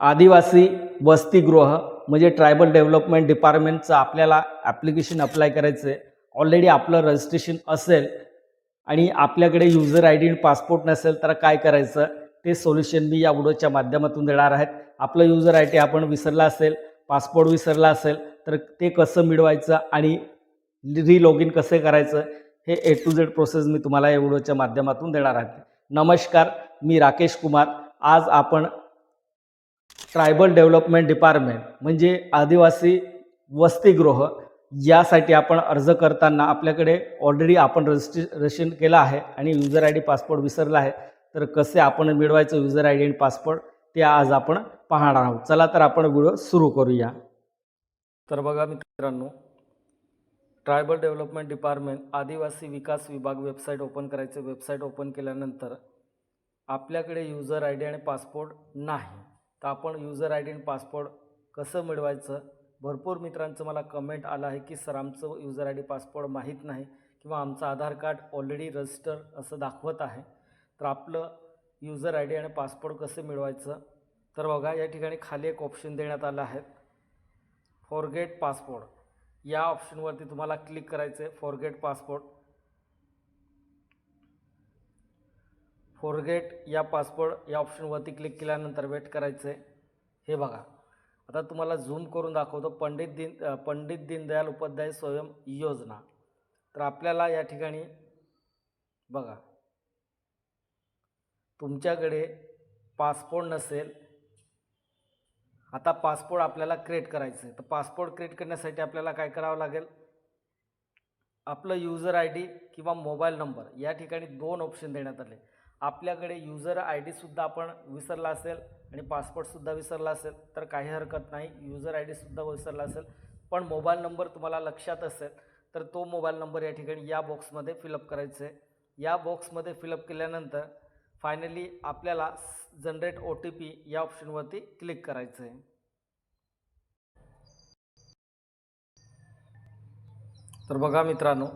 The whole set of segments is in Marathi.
आदिवासी वसतिगृह म्हणजे ट्रायबल डेव्हलपमेंट डिपार्टमेंटचं आपल्याला ॲप्लिकेशन अप्लाय करायचं आहे. ऑलरेडी आपलं रजिस्ट्रेशन असेल आणि आपल्याकडे युजर आय डी आणि पासपोर्ट नसेल तर काय करायचं ते सोल्युशन मी या व्हिडिओच्या माध्यमातून देणार आहेत. आपलं युजर आय डी आपण विसरला असेल, पासपोर्ट विसरला असेल तर ते कसं मिळवायचं आणि लॉग इन कसं करायचं हे ए टू झेड प्रोसेस मी तुम्हाला या व्हिडिओच्या माध्यमातून देणार आहे. नमस्कार, मी राकेश कुमार. आज आपण ट्रायबल डेव्हलपमेंट डिपार्टमेंट म्हणजे आदिवासी वसतिगृह यासाठी आपण अर्ज करताना आपल्याकडे ऑलरेडी आपण रजिस्ट्रेशन केलं आहे आणि युजर आय डी पासपोर्ट विसरला आहे, तर कसे आपण मिळवायचं युजर आय डी आणि पासपोर्ट ते आज आपण पाहणार आहोत. चला तर आपण व्हिडिओ सुरू करूया. तर बघा मित्रांनो, ट्रायबल डेव्हलपमेंट डिपार्टमेंट आदिवासी विकास विभाग वेबसाईट ओपन करायचं. वेबसाईट ओपन केल्यानंतर आपल्याकडे युजर आय डी आणि पासपोर्ट नाही, तर आपण युजर आय डी आणि पासपोर्ट कसं मिळवायचं. भरपूर मित्रांचं मला कमेंट आलं आहे की सर आमचं युजर आय डी पासपोर्ट माहीत नाही किंवा आमचं आधार कार्ड ऑलरेडी रजिस्टर असं दाखवत आहे, तर आपलं युजर आय डी आणि पासपोर्ट कसं मिळवायचं. तर बघा या ठिकाणी खाली एक ऑप्शन देण्यात आलं आहे, फॉरगेट पासपोर्ट. या ऑप्शनवरती तुम्हाला क्लिक करायचं आहे. फॉरगेट या पासपोर्ट या ऑप्शनवरती क्लिक केल्यानंतर वेट करायचं आहे. हे बघा आता तुम्हाला झूम करून दाखवतो, पंडित दीनदयाल उपाध्याय स्वयं योजना. तर आपल्याला या ठिकाणी बघा तुमच्याकडे पासपोर्ट नसेल, आता पासपोर्ट आपल्याला क्रिएट करायचं आहे. तर पासपोर्ट क्रिएट करण्यासाठी आपल्याला काय करावं लागेल, आपलं युजर आय डी किंवा मोबाईल नंबर या ठिकाणी दोन ऑप्शन देण्यात आले. आपल्याकडे युजर आय डीसुद्धा आपण विसरला असेल आणि पासपोर्टसुद्धा विसरला असेल तर काही हरकत नाही, युजर आय डीसुद्धा विसरला असेल पण मोबाईल नंबर तुम्हाला लक्षात असेल तर तो मोबाईल नंबर या ठिकाणी या बॉक्समध्ये फिलअप करायचं आहे. या बॉक्समध्ये फिलअप केल्यानंतर फायनली आपल्याला जनरेट OTP या ऑप्शनवरती क्लिक करायचं आहे. तर बघा मित्रांनो,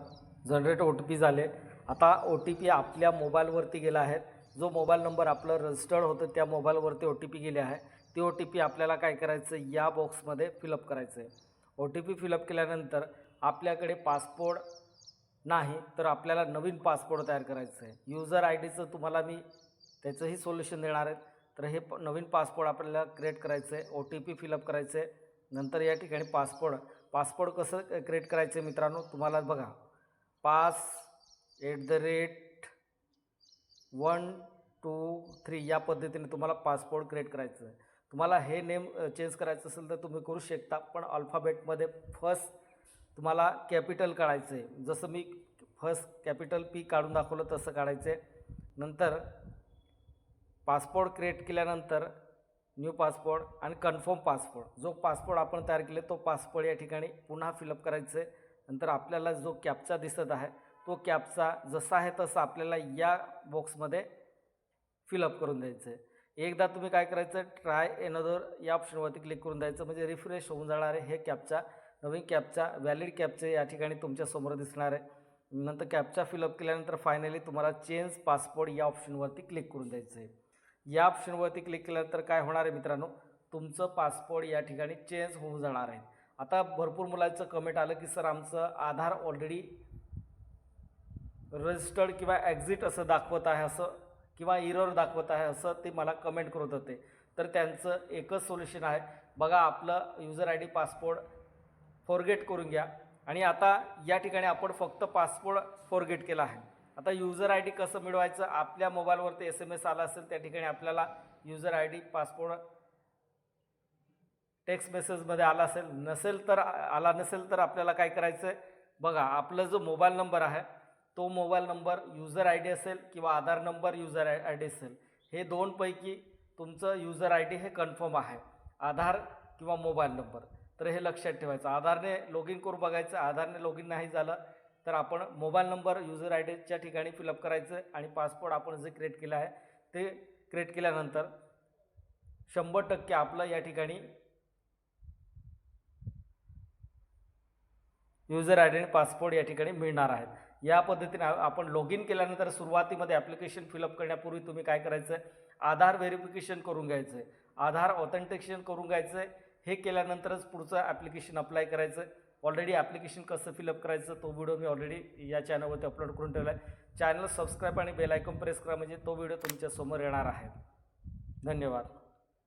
जनरेट OTP झाले. आता OTP आपल्या मोबाईलवरती गेला आहे. जो मोबाईल नंबर आपलं रजिस्टर्ड होतं त्या मोबाईलवरती OTP गेले आहे. ते OTP आपल्याला काय करायचं, या बॉक्समध्ये फिलअप करायचं आहे. OTP फिलअप केल्यानंतर आपल्याकडे पासपोर्ट नाही तर आपल्याला नवीन पासपोर्ट तयार करायचं आहे. युजर आय डीचं तुम्हाला मी त्याचंही सोल्युशन देणार आहे. तर हे नवीन पासपोर्ट आपल्याला क्रिएट करायचं आहे. OTP फिलअप करायचं आहे. नंतर या ठिकाणी पासपोर्ट कसं क्रिएट करायचं आहे मित्रांनो, तुम्हाला बघा pass@123 या पद्धतीने तुम्हाला पासपोर्ट क्रिएट करायचं आहे. तुम्हाला हे नेम चेंज करायचं असेल तर तुम्ही करू शकता, पण अल्फाबेटमध्ये फर्स्ट तुम्हाला कॅपिटल काढायचं आहे. जसं मी फर्स्ट कॅपिटल P काढून दाखवलं तसं काढायचं आहे. नंतर पासपोर्ट क्रिएट केल्यानंतर न्यू पासपोर्ट आणि कन्फर्म पासपोर्ट, जो पासपोर्ट आपण तयार केले तो पासपोर्ट या ठिकाणी पुन्हा फिलअप करायचं आहे. नंतर आपल्याला जो कॅप्चा दिसत आहे तो कॅप्चा जसा आहे तसा आपल्याला या बॉक्समध्ये फिलअप करून द्यायचं आहे. एकदा तुम्ही काय करायचं, ट्राय एनदर या ऑप्शनवरती क्लिक करून द्यायचं, म्हणजे रिफ्रेश होऊन जाणार आहे. हे कॅप्चा नवीन कॅप्चा व्हॅलिड कॅप्चा या ठिकाणी तुमच्यासमोर दिसणार आहे. नंतर कॅप्चा फिलअप केल्यानंतर फायनली तुम्हाला चेंज पासपोर्ट या ऑप्शनवरती क्लिक करून द्यायचं आहे. या ऑप्शनवरती क्लिक केल्यानंतर काय होणार आहे मित्रांनो, तुमचं पासपोर्ट या ठिकाणी चेंज होऊन जाणार आहे. आता भरपूर मुलांचं कमेंट आलं की सर आमचं आधार ऑलरेडी रजिस्टर्ड किंवा एक्झिट असं दाखवत आहे, असं किंवा एरर दाखवत आहे असं ते मला कमेंट करत होते. तर त्यांचं एकच सोल्युशन आहे, बघा आपलं user I D passport forget करून घ्या. आणि आता या ठिकाणी आपण फक्त पासपोर्ट फॉरगेट केला आहे. आता युजर आय डी कसं मिळवायचं, आपल्या मोबाईलवरती SMS आला असेल त्या ठिकाणी आपल्याला user I D passport text मेसेजमध्ये आला नसेल तर आपल्याला काय करायचं आहे, बघा आपला जो मोबाईल नंबर आहे तो mobile number user I D असेल किंवा आधार नंबर युजर आय डी असेल, हे दोनपैकी तुमचं युजर आय डी हे कन्फर्म आहे, आधार किंवा मोबाईल नंबर. तर हे लक्षात ठेवायचं. आधारने लॉग इन करून बघायचं, आधारने लॉग इन नाही झालं तर आपण मोबाईल नंबर युजर आय डीच्या ठिकाणी फिलअप करायचं आणि पासपोर्ट आपण जे क्रिएट केलं आहे ते क्रिएट केल्यानंतर 100% आपलं या ठिकाणी युजर आय डी आणि पासपोर्ट या ठिकाणी मिळणार आहेत. या पद्धतीने आपण लॉग इन केल्यानंतर सुरुवातीमध्ये ॲप्लिकेशन फिलअप करण्यापूर्वी तुम्ही काय करायचं आहे, आधार व्हेरिफिकेशन करून घ्यायचं आहे. आधार ऑथेंटिकेशन करून घ्यायचं आहे. हे केल्यानंतरच पुढचं ॲप्लिकेशन अप्लाय करायचं आहे. ऑलरेडी ॲप्लिकेशन कसं फिलअप करायचं तो व्हिडिओ मी ऑलरेडी या चॅनलवरती अपलोड करून ठेवला आहे. चॅनल सबस्क्राईब आणि बेल आयकॉन प्रेस करा म्हणजे तो व्हिडिओ तुमच्यासमोर येणार आहे. धन्यवाद.